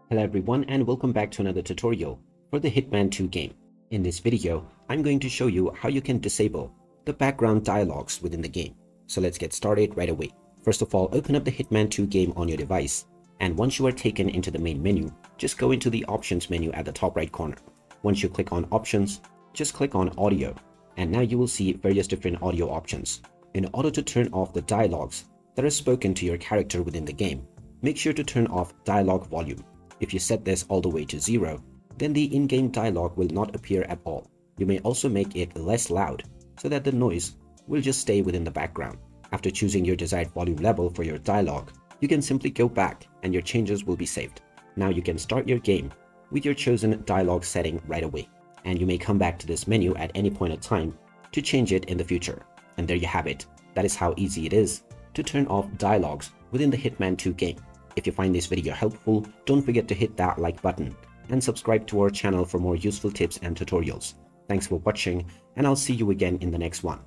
Hello everyone and welcome back to another tutorial for the Hitman 2 game. In this video, I'm going to show you how you can disable the background dialogues within the game. So let's get started right away. First of all, open up the Hitman 2 game on your device, and once you are taken into the main menu, just go into the options menu at the top right corner. Once you click on options, just click on audio, and now you will see various different audio options. In order to turn off the dialogues that are spoken to your character within the game, make sure to turn off dialogue volume. If you set this all the way to 0, then the in-game dialogue will not appear at all. You may also make it less loud so that the noise will just stay within the background. After choosing your desired volume level for your dialogue, you can simply go back and your changes will be saved. Now you can start your game with your chosen dialogue setting right away, and you may come back to this menu at any point of time to change it in the future. And there you have it. That is how easy it is to turn off dialogues within the Hitman 2 game. If you find this video helpful, don't forget to hit that like button and subscribe to our channel for more useful tips and tutorials. Thanks for watching, and I'll see you again in the next one.